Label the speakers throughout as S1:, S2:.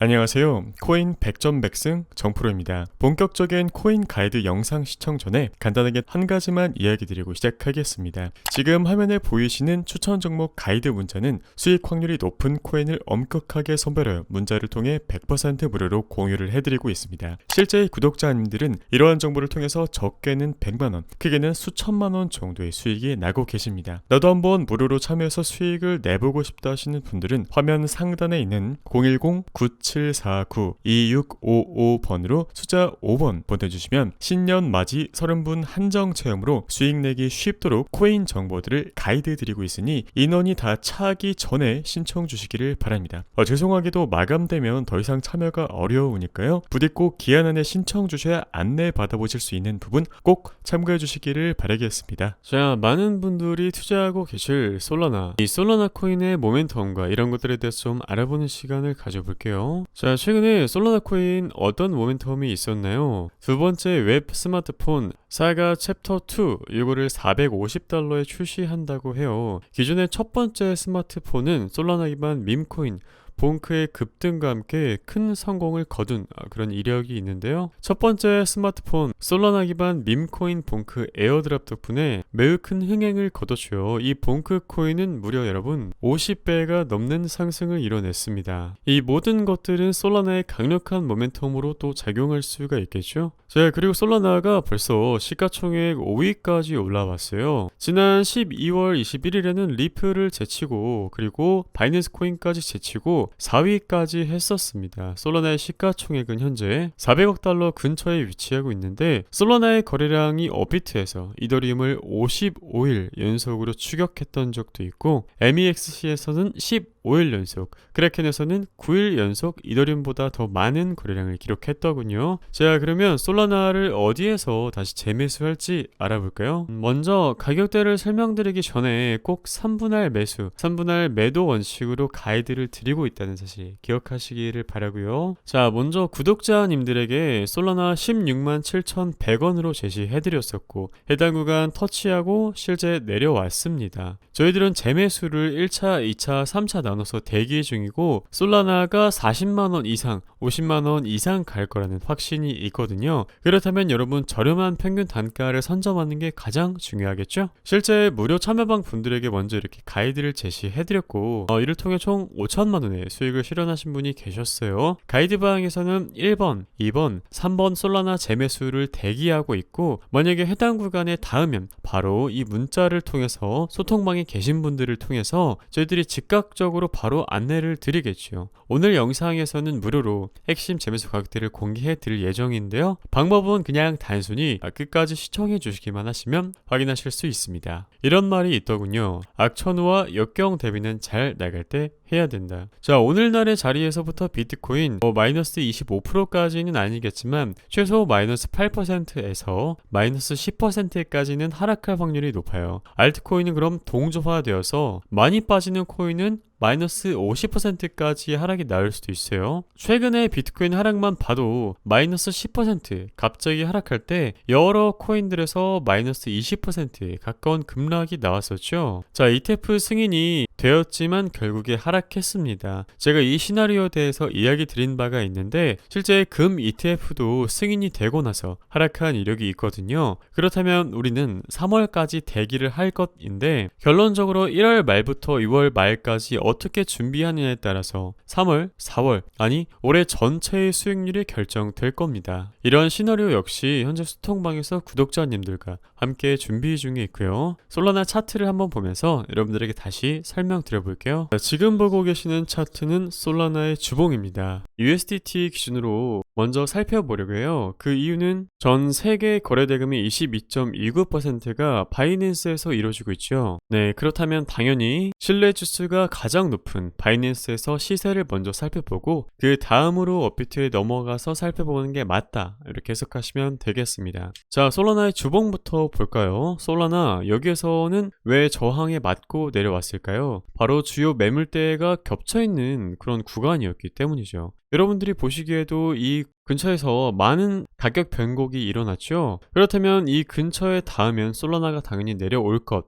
S1: 안녕하세요. 코인 100점 백승 정프로입니다. 본격적인 코인 가이드 영상 시청 전에 간단하게 한 가지만 이야기 드리고 시작하겠습니다. 지금 화면에 보이시는 추천 종목 가이드 문자는 수익 확률이 높은 코인을 엄격하게 선별하여 문자를 통해 100% 무료로 공유를 해드리고 있습니다. 실제 구독자님들은 이러한 정보를 통해서 적게는 100만원, 크게는 수천만원 정도의 수익이 나고 계십니다. 나도 한번 무료로 참여해서 수익을 내보고 싶다 하시는 분들은 화면 상단에 있는 010-9749-2655번으로 숫자 5번 보내주시면 신년 맞이 30분 한정 체험으로 수익 내기 쉽도록 코인 정보들을 가이드 드리고 있으니 인원이 다 차기 전에 신청 주시기를 바랍니다. 죄송하게도 마감되면 더 이상 참여가 어려우니까요. 부디 꼭 기한 안에 신청 주셔야 안내 받아보실 수 있는 부분 꼭 참고해 주시기를 바라겠습니다.
S2: 자, 많은 분들이 투자하고 계실 솔라나, 이 솔라나 코인의 모멘텀과 이런 것들에 대해서 좀 알아보는 시간을 가져볼게요. 자, 최근에 솔라나 코인 어떤 모멘텀이 있었나요? 두 번째 웹 스마트폰 사가 챕터 2 이거를 $450에 출시한다고 해요. 기존의 첫 번째 스마트폰은 솔라나 기반 밈코인 봉크의 급등과 함께 큰 성공을 거둔 그런 이력이 있는데요. 첫 번째 스마트폰 솔라나 기반 밈코인 봉크 에어드랍 덕분에 매우 큰 흥행을 거뒀죠. 이 봉크 코인은 무려 여러분 50배가 넘는 상승을 이뤄냈습니다. 이 모든 것들은 솔라나의 강력한 모멘텀으로 또 작용할 수가 있겠죠. 자, 그리고 솔라나가 벌써 시가총액 5위까지 올라왔어요. 지난 12월 21일에는 리플을 제치고 그리고 바이낸스 코인까지 제치고 4위까지 했었습니다. 솔라나의 시가총액은 현재 400억 달러 근처에 위치하고 있는데 솔라나의 거래량이 업비트에서 이더리움을 55일 연속으로 추격했던 적도 있고 MEXC에서는 15일 연속, 크래켄에서는 9일 연속 이더리움보다 더 많은 거래량을 기록했더군요. 자, 그러면 솔라나를 어디에서 다시 재매수할지 알아볼까요? 먼저 가격대를 설명드리기 전에 꼭 3분할 매수, 3분할 매도 원칙으로 가이드를 드리고 있다는 사실 기억하시기를 바라고요. 자, 먼저 구독자님들에게 솔라나 16만 7,100원으로 제시해드렸었고 해당 구간 터치하고 실제 내려왔습니다. 저희들은 재매수를 1차, 2차, 3차 나눠서 대기 중이고 솔라나가 40만원 이상, 50만원 이상 갈 거라는 확신이 있거든요. 그렇다면 여러분 저렴한 평균 단가를 선점하는 게 가장 중요하겠죠? 실제 무료 참여방 분들에게 먼저 이렇게 가이드를 제시해드렸고 이를 통해 총 5천만원의 수익을 실현하신 분이 계셨어요. 가이드방에서는 1번, 2번, 3번 솔라나 재매수를 대기하고 있고 만약에 해당 구간에 닿으면 바로 이 문자를 통해서 소통방에 계신 분들을 통해서 저희들이 즉각적으로 바로 안내를 드리겠죠. 오늘 영상에서는 무료로 핵심 재매수 가격대를 공개해 드릴 예정인데요. 방법은 그냥 단순히 끝까지 시청해 주시기만 하시면 확인하실 수 있습니다. 이런 말이 있더군요. 악천후와 역경 대비는 잘 나갈 때 해야 된다. 자, 오늘날의 자리에서부터 비트코인 마이너스 25%까지는 아니겠지만 최소 마이너스 8%에서 마이너스 10%까지는 하락할 확률이 높아요. 알트코인은 그럼 동조화되어서 많이 빠지는 코인은 마이너스 50%까지 하락이 나올 수도 있어요. 최근에 비트코인 하락만 봐도 마이너스 10% 갑자기 하락할 때 여러 코인들에서 마이너스 20%에 가까운 급락이 나왔었죠. 자, ETF 승인이 되었지만 결국에 하락했습니다. 제가 이 시나리오에 대해서 이야기 드린 바가 있는데 실제 금 ETF도 승인이 되고 나서 하락한 이력이 있거든요. 그렇다면 우리는 3월까지 대기를 할 것인데 결론적으로 1월 말부터 6월 말까지 어떻게 준비하느냐에 따라서 3월, 4월, 아니 올해 전체의 수익률이 결정될 겁니다. 이런 시나리오 역시 현재 소통방에서 구독자님들과 함께 준비 중에 있고요. 솔라나 차트를 한번 보면서 여러분들에게 다시 설명드려볼게요. 지금 보고 계시는 차트는 솔라나의 주봉입니다. USDT 기준으로 먼저 살펴보려고 해요. 그 이유는 전 세계 거래 대금의 22.29%가 바이낸스에서 이루어지고 있죠. 네, 그렇다면 당연히 신뢰 지수가 가장 높은 바이낸스에서 시세를 먼저 살펴보고 그 다음으로 업비트에 넘어가서 살펴보는 게 맞다, 이렇게 해석하시면 되겠습니다. 자, 솔라나의 주봉부터 볼까요? 솔라나 여기에서는 왜 저항에 맞고 내려왔을까요? 바로 주요 매물대가 겹쳐있는 그런 구간이었기 때문이죠. 여러분들이 보시기에도 이 근처에서 많은 가격 변곡이 일어났죠. 그렇다면 이 근처에 닿으면 솔라나가 당연히 내려올 것,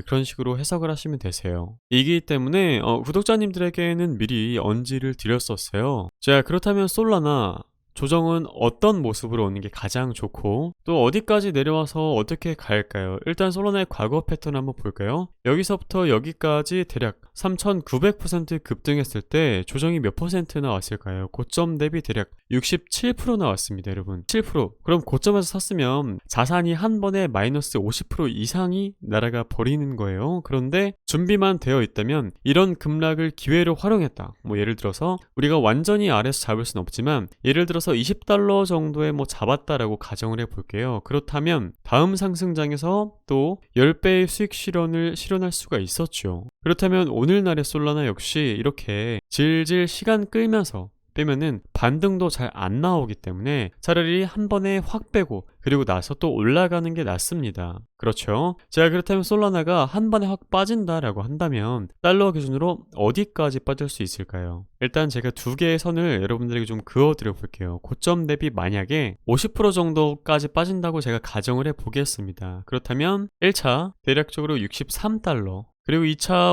S2: 그런 식으로 해석을 하시면 되세요. 이기 때문에 구독자님들에게는 미리 언지를 드렸었어요. 자, 그렇다면 솔라나 조정은 어떤 모습으로 오는 게 가장 좋고 또 어디까지 내려와서 어떻게 갈까요? 일단 솔라나의 과거 패턴 한번 볼까요? 여기서부터 여기까지 대략 3900% 급등했을 때 조정이 몇 퍼센트 나왔을까요? 고점 대비 대략 67% 나왔습니다, 여러분. 7%. 그럼 고점에서 샀으면 자산이 한 번에 마이너스 50% 이상이 날아가 버리는 거예요. 그런데 준비만 되어 있다면 이런 급락을 기회로 활용했다. 뭐 예를 들어서 우리가 완전히 아래에서 잡을 수는 없지만 예를 들어서 $20 정도에 뭐 잡았다라고 가정을 해볼게요. 그렇다면 다음 상승장에서 또 10배의 수익 실현할 수가 있었죠. 그렇다면 오늘날의 솔라나 역시 이렇게 질질 시간 끌면서 빼면은 반등도 잘 안 나오기 때문에 차라리 한 번에 확 빼고 그리고 나서 또 올라가는 게 낫습니다. 그렇죠? 자, 그렇다면 솔라나가 한 번에 확 빠진다라고 한다면 달러 기준으로 어디까지 빠질 수 있을까요? 일단 제가 두 개의 선을 여러분들에게 좀 그어드려 볼게요. 고점 대비 만약에 50% 정도까지 빠진다고 제가 가정을 해보겠습니다. 그렇다면 1차 대략적으로 63달러, 그리고 2차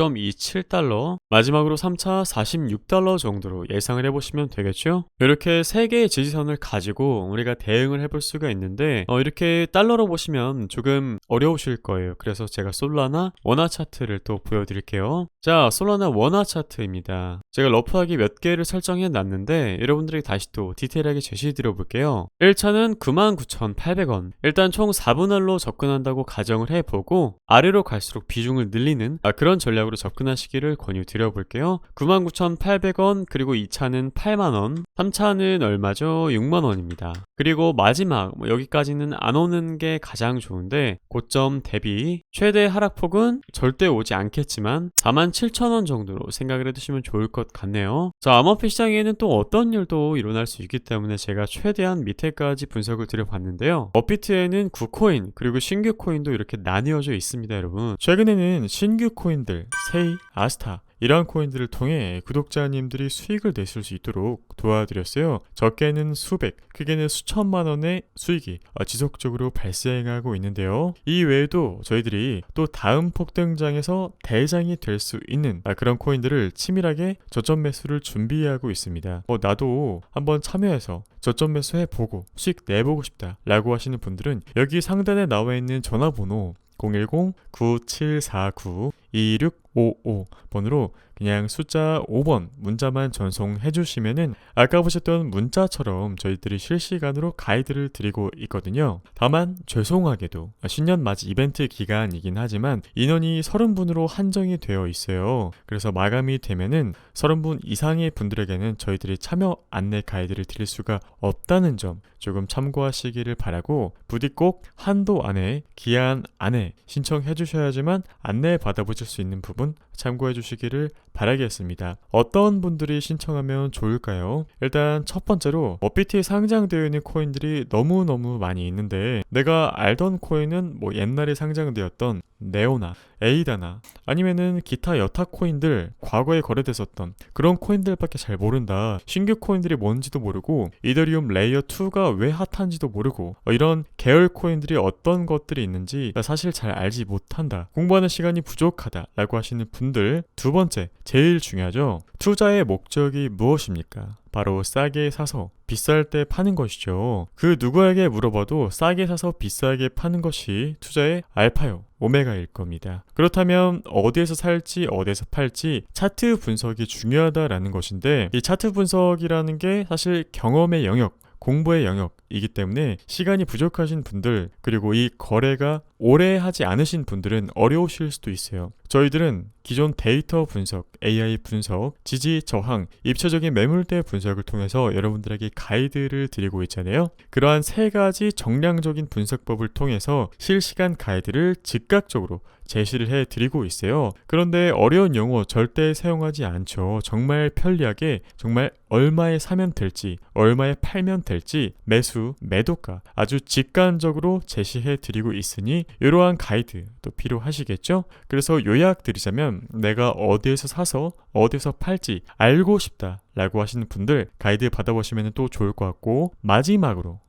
S2: 56.27달러, 마지막으로 3차 46달러 정도로 예상을 해보시면 되겠죠? 이렇게 세 개의 지지선을 가지고 우리가 대응을 해볼 수가 있는데 이렇게 달러로 보시면 조금 어려우실 거예요. 그래서 제가 솔라나 원화 차트를 또 보여드릴게요. 자, 솔라나 원화 차트입니다. 제가 러프하게 몇 개를 설정해 놨는데 여러분들에게 다시 또 디테일하게 제시 드려볼게요. 1차는 99,800원. 일단 총 4분할로 접근한다고 가정을 해보고 아래로 갈수록 비중을 늘리는 그런 전략으로 접근하시기를 권유드려볼게요. 99,800원, 그리고 2차는 8만원, 3차는 얼마죠? 6만원입니다. 그리고 마지막 여기까지는 안 오는 게 가장 좋은데 고점 대비 최대 하락폭은 절대 오지 않겠지만 47,000원 정도로 생각을 해두시면 좋을 것 같네요. 자, 암호화폐 시장에는 또 어떤 일도 일어날 수 있기 때문에 제가 최대한 밑에까지 분석을 드려봤는데요. 업비트에는 구코인 그리고 신규 코인도 이렇게 나뉘어져 있습니다, 여러분.
S1: 최근에는 신규 코인들, 세이, 아스타 이러한 코인들을 통해 구독자님들이 수익을 내실 수 있도록 도와드렸어요. 적게는 수백, 크게는 수천만 원의 수익이 지속적으로 발생하고 있는데요. 이 외에도 저희들이 또 다음 폭등장에서 대장이 될 수 있는 그런 코인들을 치밀하게 저점 매수를 준비하고 있습니다. 나도 한번 참여해서 저점 매수 해보고 수익 내보고 싶다 라고 하시는 분들은 여기 상단에 나와 있는 전화번호 010-9749-2655 번으로 그냥 숫자 5번 문자만 전송해 주시면은 아까 보셨던 문자처럼 저희들이 실시간으로 가이드를 드리고 있거든요. 다만 죄송하게도 신년 맞이 이벤트 기간이긴 하지만 인원이 30분으로 한정이 되어 있어요. 그래서 마감이 되면은 30분 이상의 분들에게는 저희들이 참여 안내 가이드를 드릴 수가 없다는 점 조금 참고하시기를 바라고 부디 꼭 한도 안에 기한 안에 신청해 주셔야지만 안내 받아보실 수 있는 부분 참고해 주시기를 바라겠습니다. 어떤 분들이 신청하면 좋을까요? 일단 첫 번째로 업비트에 상장되어 있는 코인들이 너무너무 많이 있는데 내가 알던 코인은 뭐 옛날에 상장되었던 네오나 에이다나 아니면은 기타 여타 코인들 과거에 거래됐었던 그런 코인들밖에 잘 모른다. 신규 코인들이 뭔지도 모르고 이더리움 레이어 2가 왜 핫한지도 모르고 이런 계열 코인들이 어떤 것들이 있는지 사실 잘 알지 못한다. 공부하는 시간이 부족하다 라고 하시는 분들, 두 번째 제일 중요하죠. 투자의 목적이 무엇입니까? 바로 싸게 사서 비쌀 때 파는 것이죠. 그 누구에게 물어봐도 싸게 사서 비싸게 파는 것이 투자의 알파요 오메가일 겁니다. 그렇다면 어디에서 살지 어디에서 팔지 차트 분석이 중요하다라는 것인데 이 차트 분석이라는 게 사실 경험의 영역, 공부의 영역이기 때문에 시간이 부족하신 분들 그리고 이 거래가 오래 하지 않으신 분들은 어려우실 수도 있어요. 저희들은 기존 데이터 분석, AI 분석, 지지, 저항, 입체적인 매물대 분석을 통해서 여러분들에게 가이드를 드리고 있잖아요. 그러한 세 가지 정량적인 분석법을 통해서 실시간 가이드를 즉각적으로 제시를 해드리고 있어요. 그런데 어려운 용어 절대 사용하지 않죠. 정말 편리하게 정말 얼마에 사면 될지 얼마에 팔면 될지 매수, 매도가 아주 직관적으로 제시해드리고 있으니 이러한 가이드 또 필요하시겠죠? 그래서 요약드리자면 내가 어디에서 사서 어디에서 팔지 알고 싶다 라고 하시는 분들 가이드 받아보시면 또 좋을 것 같고, 마지막으로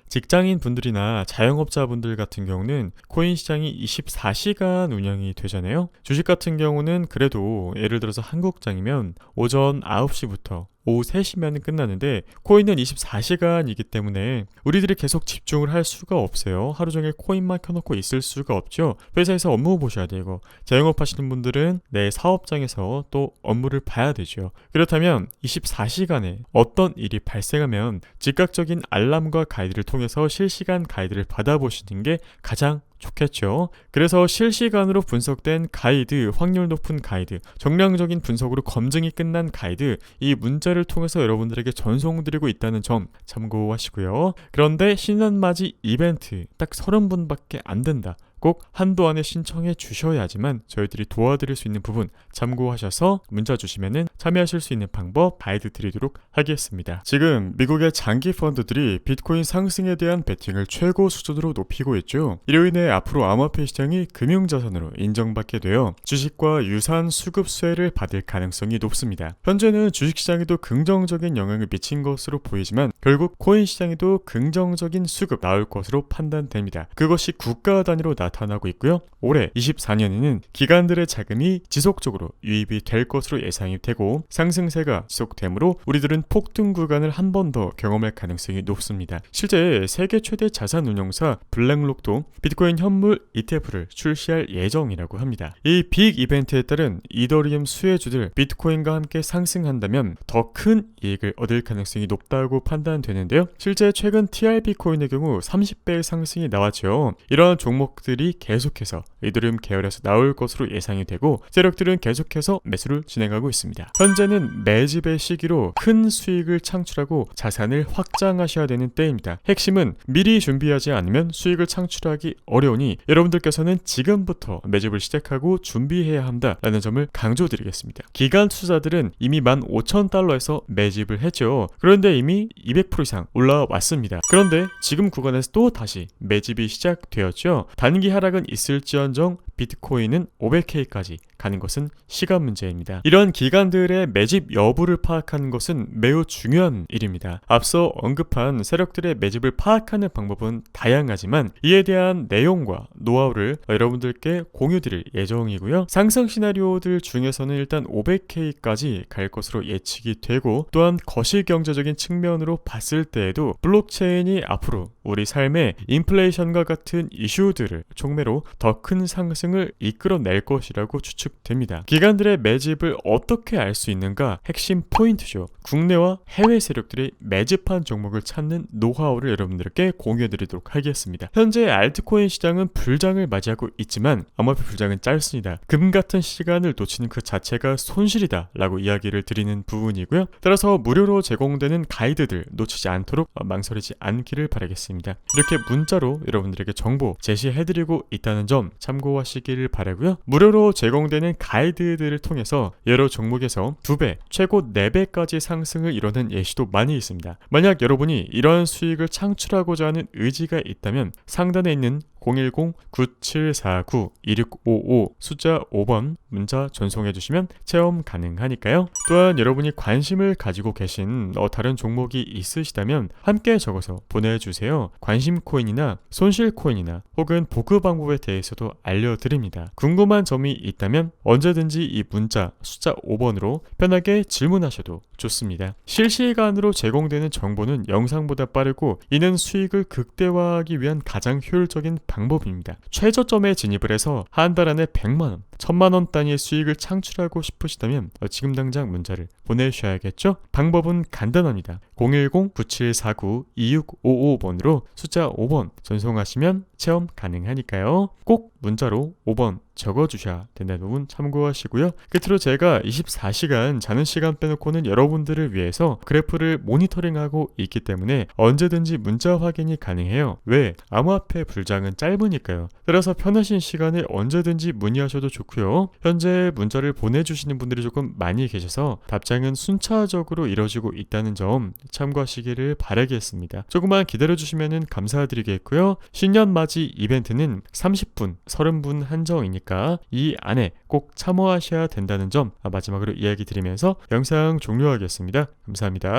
S1: 직장인 분들이나 자영업자분들 같은 경우는 코인 시장이 24시간 운영이 되잖아요. 주식 같은 경우는 그래도 예를 들어서 한국장이면 오전 9시부터 오후 3시면 끝나는데 코인은 24시간이기 때문에 우리들이 계속 집중을 할 수가 없어요. 하루 종일 코인만 켜놓고 있을 수가 없죠. 회사에서 업무 보셔야 되고, 자영업 하시는 분들은 내 사업장에서 또 업무를 봐야 되죠. 그렇다면 24시간에 어떤 일이 발생하면 즉각적인 알람과 가이드를 통해서 실시간 가이드를 받아보시는 게 가장 좋겠죠. 그래서 실시간으로 분석된 가이드, 확률 높은 가이드, 정량적인 분석으로 검증이 끝난 가이드, 이 문자를 통해서 여러분들에게 전송드리고 있다는 점 참고하시고요. 그런데 신년맞이 이벤트 딱 30분밖에 안 된다. 꼭 한도 안에 신청해 주셔야지만 저희들이 도와드릴 수 있는 부분 참고하셔서 문자 주시면은 참여하실 수 있는 방법 가이드 드리도록 하겠습니다. 지금 미국의 장기 펀드들이 비트코인 상승에 대한 베팅을 최고 수준으로 높이고 있죠. 이로 인해 앞으로 암호화폐 시장이 금융자산으로 인정받게 되어 주식과 유사한 수급 수혜를 받을 가능성이 높습니다. 현재는 주식시장에도 긍정적인 영향을 미친 것으로 보이지만 결국 코인 시장에도 긍정적인 수급 나올 것으로 판단됩니다. 그것이 국가 단위로 나타나고 있고요. 올해 24년에는 기관들의 자금이 지속적으로 유입이 될 것으로 예상이 되고, 상승세가 지속되므로 우리들은 폭등 구간을 한 번 더 경험할 가능성이 높습니다. 실제 세계 최대 자산 운용사 블랙록도 비트코인 현물 ETF를 출시할 예정이라고 합니다. 이 빅 이벤트에 따른 이더리움 수혜주들 비트코인과 함께 상승한다면 더 큰 이익을 얻을 가능성이 높다고 판단되는데요. 실제 최근 TRB 코인의 경우 30배의 상승이 나왔죠. 이러한 종목들이 계속해서 이더리움 계열에서 나올 것으로 예상이 되고, 세력들은 계속해서 매수를 진행하고 있습니다. 현재는 매집의 시기로 큰 수익을 창출하고 자산을 확장하셔야 되는 때입니다. 핵심은 미리 준비하지 않으면 수익을 창출하기 어려우니 여러분들께서는 지금부터 매집을 시작하고 준비해야 한다라는 점을 강조드리겠습니다. 기관 투자들은 이미 15,000달러에서 매집을 했죠. 그런데 이미 200% 이상 올라왔습니다. 그런데 지금 구간에서 또 다시 매집이 시작되었죠. 단기 하락은 있을지언정 비트코인은 500K까지 가는 것은 시간 문제입니다. 이런 기관들의 매집 여부를 파악하는 것은 매우 중요한 일입니다. 앞서 언급한 세력들의 매집을 파악하는 방법은 다양하지만 이에 대한 내용과 노하우를 여러분들께 공유드릴 예정이고요. 상승 시나리오들 중에서는 일단 500K까지 갈 것으로 예측이 되고, 또한 거시경제적인 측면으로 봤을 때에도 블록체인이 앞으로 우리 삶에 인플레이션과 같은 이슈들을 촉매로 더 큰 상승을 이끌어낼 것이라고 추측됩니다. 기관들의 매집을 어떻게 알 수 있는가? 핵심 포인트죠. 국내와 해외 세력들이 매집한 종목을 찾는 노하우를 여러분들께 공유해드리도록 하겠습니다. 현재 알트코인 시장은 불장을 맞이하고 있지만 암호화폐 불장은 짧습니다. 금 같은 시간을 놓치는 그 자체가 손실이다 라고 이야기를 드리는 부분이고요. 따라서 무료로 제공되는 가이드들 놓치지 않도록 망설이지 않기를 바라겠습니다. 이렇게 문자로 여러분들에게 정보 제시해드리고 있다는 점 참고하시기를 바라고요. 무료로 제공되는 가이드들을 통해서 여러 종목에서 2배, 최고 4배까지 상승을 이뤄낸 예시도 많이 있습니다. 만약 여러분이 이러한 수익을 창출하고자 하는 의지가 있다면 상단에 있는 010-9749-2655 숫자 5번 문자 전송해 주시면 체험 가능하니까요. 또한 여러분이 관심을 가지고 계신 다른 종목이 있으시다면 함께 적어서 보내주세요. 관심 코인이나 손실 코인이나 혹은 보급 방법에 대해서도 알려드립니다. 궁금한 점이 있다면 언제든지 이 문자 숫자 5번으로 편하게 질문하셔도 좋습니다. 실시간으로 제공되는 정보는 영상보다 빠르고 이는 수익을 극대화하기 위한 가장 효율적인 방법입니다. 최저점에 진입을 해서 한 달 안에 100만원, 1000만원 단위의 수익을 창출하고 싶으시다면 지금 당장 문자를 보내주셔야겠죠? 방법은 간단합니다. 010-9749-2655번으로 숫자 5번 전송하시면 체험 가능하니까요. 꼭 문자로 5번 적어주셔야 된다는 부분 참고하시고요. 끝으로 제가 24시간 자는 시간 빼놓고는 여러분들을 위해서 그래프를 모니터링하고 있기 때문에 언제든지 문자 확인이 가능해요. 왜? 암호화폐 불장은 짧으니까요. 따라서 편하신 시간에 언제든지 문의하셔도 좋고요. 현재 문자를 보내주시는 분들이 조금 많이 계셔서 답장이 매장은 순차적으로 이뤄지고 있다는 점 참고하시기를 바라겠습니다. 조금만 기다려주시면 감사드리겠고요. 신년 맞이 이벤트는 30분, 30분 한정이니까 이 안에 꼭 참여하셔야 된다는 점 마지막으로 이야기 드리면서 영상 종료하겠습니다. 감사합니다.